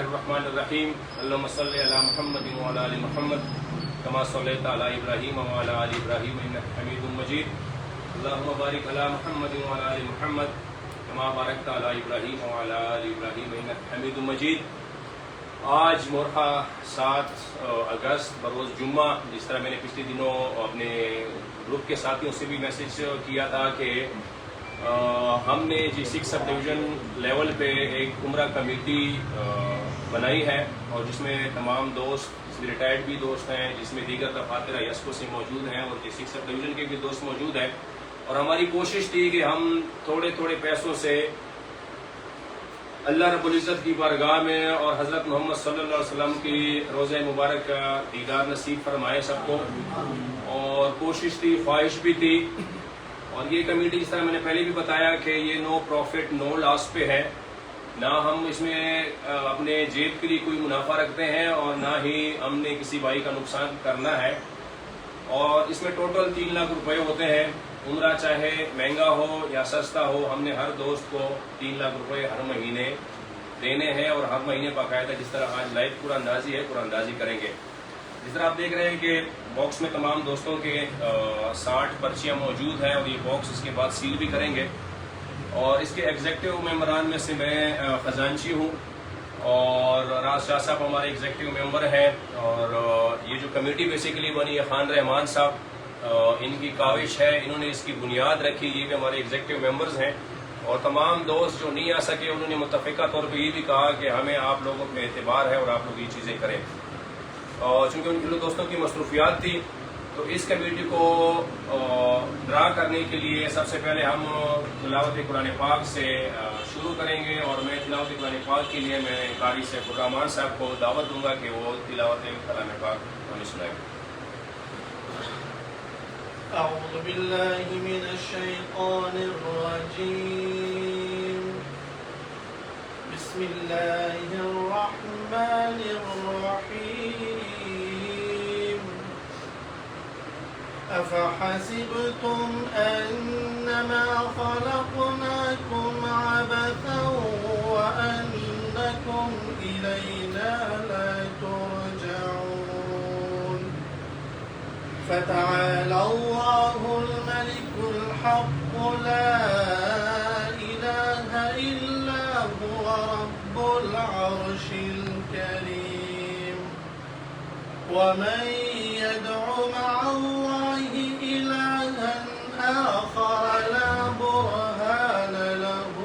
الرحمن الرحیم اللہم صلی علی محمد وعلی آل محمد کما صلیت علی ابراہیم وعلی آل ابراہیم انک حمید مجید اللہم بارک علی محمد وعلی آل محمد کما بارکت علی ابراہیم وعلی آل ابراہیم انک حمید مجید۔ آج مورخہ 7 اگست بروز جمعہ، جس طرح میں نے پچھلے دنوں اپنے گروپ کے ساتھیوں سے بھی میسیج کیا تھا کہ ہم نے جی 6 سب ڈویژن لیول پہ ایک عمرہ کمیٹی بنائی ہے، اور جس میں تمام دوست، جس میں ریٹائرڈ بھی دوست ہیں، جس میں دیگر دفاتر یسکو سے موجود ہیں، اور جی 6 سب ڈویژن کے بھی دوست موجود ہیں۔ اور ہماری کوشش تھی کہ ہم تھوڑے تھوڑے پیسوں سے اللہ رب العزت کی بارگاہ میں اور حضرت محمد صلی اللہ علیہ وسلم کی روضہ مبارک کا دیدار نصیب فرمائے سب کو، اور کوشش تھی، خواہش بھی تھی۔ اور یہ کمیٹی، جس طرح میں نے پہلے بھی بتایا کہ یہ نو پروفٹ نو لاس پہ ہے، نہ ہم اس میں اپنے جیب کے لیے کوئی منافع رکھتے ہیں اور نہ ہی ہم نے کسی بھائی کا نقصان کرنا ہے۔ اور اس میں ٹوٹل 3 لاکھ روپے ہوتے ہیں۔ عمرہ چاہے مہنگا ہو یا سستا ہو، ہم نے ہر دوست کو 3 لاکھ روپے ہر مہینے دینے ہیں، اور ہر مہینے باقاعدہ جس طرح آج لائیو قرآن اندازی ہے، قرآن اندازی کریں گے۔ جس طرح آپ دیکھ رہے ہیں کہ باکس میں تمام دوستوں کے 60 پرچیاں موجود ہیں، اور یہ باکس اس کے بعد سیل بھی کریں گے۔ اور اس کے ایگزیکٹو ممبران میں سے میں خزانچی ہوں، اور راز شاہ صاحب ہمارے ایگزیکٹو ممبر ہیں، اور یہ جو کمیٹی بیسیکلی بنی ہے خان رحمان صاحب، ان کی کاوش ہے، انہوں نے اس کی بنیاد رکھی، یہ بھی ہمارے ایگزیکٹو ممبرز ہیں۔ اور تمام دوست جو نہیں آ سکے، انہوں نے متفقہ طور پہ یہ بھی کہا کہ ہمیں آپ لوگوں پہ اعتبار ہے اور آپ لوگ یہ چیزیں کریں۔ اور چونکہ ان کے دوستوں کی مصروفیات تھی، تو اس کمیٹی کو ڈرا کرنے کے لیے سب سے پہلے ہم تلاوت قرآن پاک سے شروع کریں گے، اور میں تلاوت قرآن پاک کے لیے میں قاری سیف الرحمان صاحب کو دعوت دوں گا کہ وہ تلاوت کلام پاک ہمیں سنائیں۔ اعوذ باللہ من الشیطان الرجیم، بسم اللہ الرحمن الرحیم۔ افحسبتم انما خلقناکم عبثا وانکم الینا لا ترجعون، فتعالى الله الملك الحق لا إله إلا هو رب العرش الكريم، ومن يدع مع الله إلها آخر لا برهان له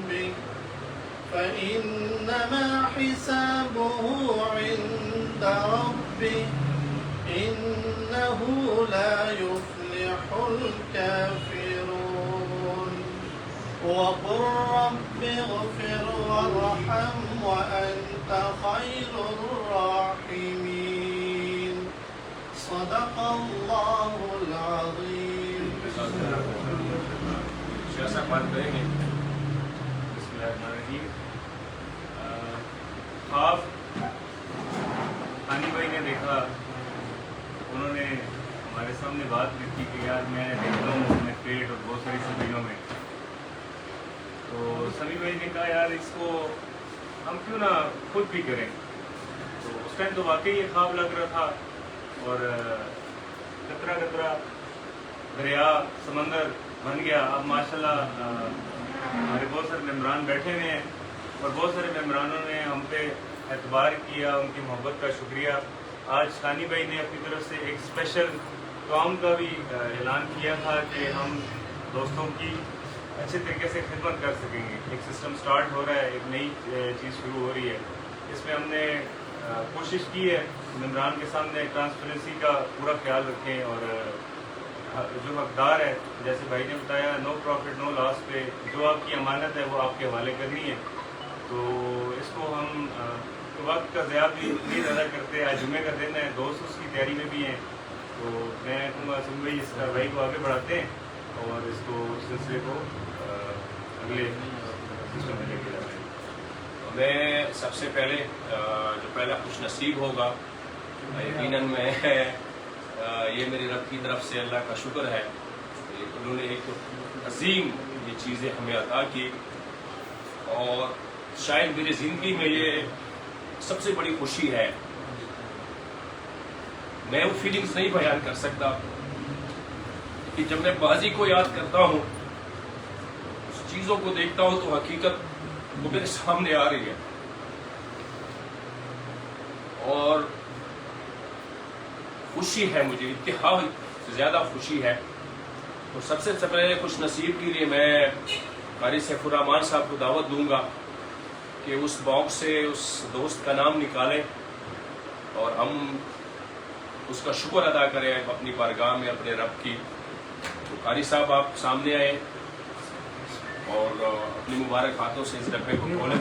به فإنما حسابه عند ربه إنه لا يفلح الكافرون، وقل رب اغفر وارحم وأنت خير الراحمين، صدق الله العظيم۔ شاہ صاحب بات کریں گے۔ بسم اللہ الرحمن الرحیم۔ خواب خانی بھائی نے دیکھا، انہوں نے ہمارے سامنے بات کی تھی کہ یار میں دیکھتا ہوں اپنے پیٹ اور بہت ساری سبزیوں میں، تو سمی بھائی نے کہا یار اس کو ہم کیوں نہ خود بھی کریں۔ تو اس ٹائم تو واقعی یہ خواب لگ رہا تھا، اور قطرہ قطرہ دریا سمندر بن گیا۔ اب ماشاءاللہ ہمارے بہت سارے ممبران بیٹھے ہوئے ہیں، اور بہت سارے ممبرانوں نے ہم پہ اعتبار کیا، ان کی محبت کا شکریہ۔ آج ثانی بھائی نے اپنی طرف سے ایک اسپیشل کام کا بھی اعلان کیا تھا کہ ہم دوستوں کی اچھے طریقے سے خدمت کر سکیں گے۔ ایک سسٹم سٹارٹ ہو رہا ہے، ایک نئی چیز شروع ہو رہی ہے، اس میں ہم نے کوشش کی ہے ممبران کے سامنے ٹرانسپیرنسی کا پورا خیال رکھیں، اور جو حقدار ہے، جیسے بھائی نے بتایا، نو پروفٹ نو لاس پہ جو آپ کی امانت ہے وہ آپ کے حوالے کرنی ہے۔ تو اس کو ہم وقت کا ضیاع بھی نہیں زیادہ کرتے۔ آج جمعے کا دن ہے، دوست اس کی تیاری میں بھی ہیں، تو میں کہوں گا سن بھائی اس بھائی کو آگے بڑھاتے ہیں، اور اس کو سلسلے کو اگلے سسٹم میں لے کے جاتے ہیں۔ میں سب سے پہلے جو پہلا خوش نصیب ہوگا، یقیناً میں یہ میری رب کی طرف سے اللہ کا شکر ہے، انہوں نے ایک عظیم یہ چیزیں ہمیں عطا کی، اور شاید میری زندگی میں یہ سب سے بڑی خوشی ہے. میں وہ فیلنگز نہیں بیان کر سکتا کہ جب میں ماضی کو یاد کرتا ہوں، اس چیزوں کو دیکھتا ہوں تو حقیقت وہ میرے سامنے آ رہی ہے. اور خوشی ہے، مجھے انتہا سے زیادہ خوشی ہے. اور سب سے پہلے خوش نصیب کے لیے میں قاری سیف الرحمان صاحب کو دعوت دوں گا کہ اس باکس سے اس دوست کا نام نکالیں اور ہم اس کا شکر ادا کریں اپنی بارگاہ میں اپنے رب کی. تو قاری صاحب آپ سامنے آئیں اور اپنی مبارک ہاتھوں سے اس ڈبے کو کھولیں.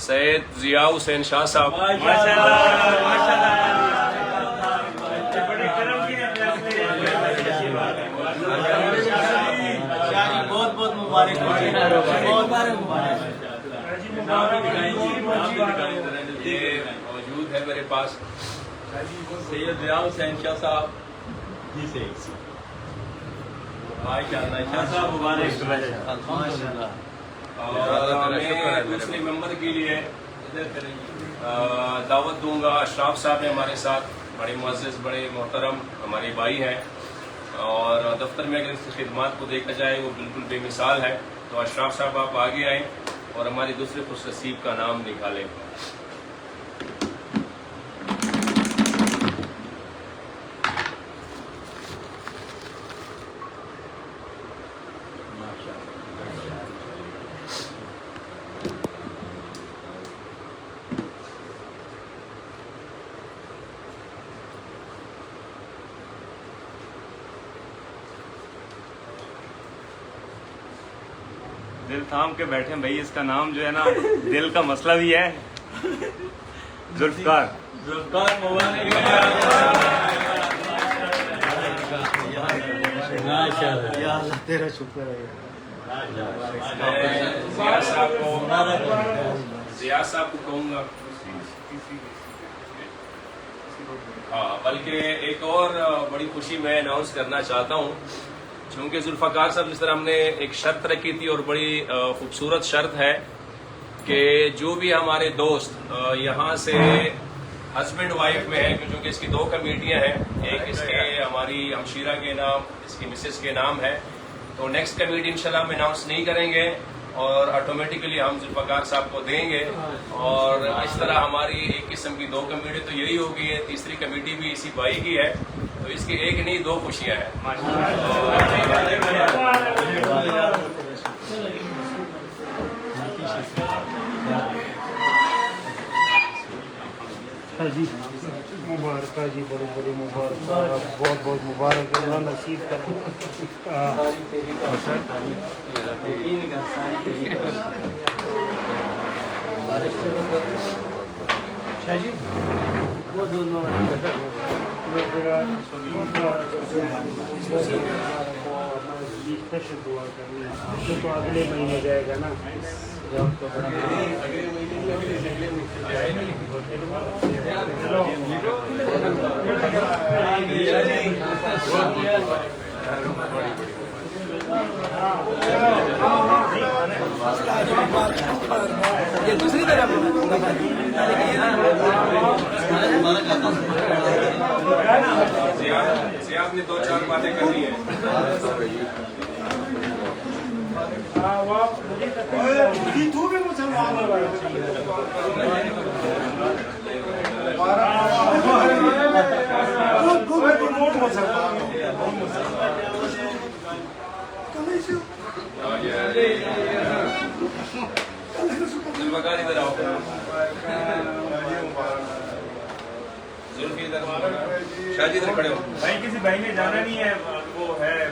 سید ضیاء حسین شاہ صاحب. بہت بہت مبارک یہ موجود ہے میرے پاس. سید ضیاء حسین شاہ صاحب جی سے شاہ صاحب مبارک. اور میں دوسرے ممبر کے لیے دعوت دوں گا. اشراف صاحب ہیں ہمارے ساتھ، بڑے معزز بڑے محترم ہمارے بھائی ہیں، اور دفتر میں اگر اس کی خدمات کو دیکھا جائے وہ بالکل بے مثال ہے. تو اشراف صاحب آپ آگے آئیں اور ہماری دوسرے خوش نصیب کا نام نکالیں. دل تھام کے بیٹھے بھائی، اس کا نام جو ہے نا دل کا مسئلہ بھی ہے. ذوالفقار مبارک. تیرا شکر ہے. ضیاء صاحب کو کہوں گا. ہاں، بلکہ ایک اور بڑی خوشی میں اناؤنس کرنا چاہتا ہوں. چونکہ ذوالفقار صاحب جس طرح ہم نے ایک شرط رکھی تھی اور بڑی خوبصورت شرط ہے کہ جو بھی ہمارے دوست یہاں سے ہسبینڈ وائف میں ہیں، کیونکہ اس کی 2 کمیٹیاں ہیں، ایک اس کے ہماری ہمشیرہ کے نام، اس کی مسز کے نام ہے. تو نیکسٹ کمیٹی انشاءاللہ ہم اناؤنس نہیں کریں گے اور آٹومیٹیکلی ہم ذوالفقار صاحب کو دیں گے. اور اس طرح ہماری ایک قسم کی 2 کمیٹی تو یہی ہوگی ہے. تیسری کمیٹی بھی اسی بھائی کی ہے. تو اس کی ایک نہیں 2 خوشیاں ہیں. جی مبارک جی، بڑی بڑی مبارک، بہت بہت مبارک اللہ نصیب کرے. شاہ جی وہ دونوں دعا کرنی ہے تو اگلے مہینے جائے گا نا. یہ دوسری طرف ضیاء نے 2-4 باتیں کرنی ہیں. ذوالفقار ادھر آؤ. ذوالفقار ادھر، شاہ جی ادھر کھڑے ہو. بھائی کسی بھائی نے جانا نہیں ہے، وہ ہے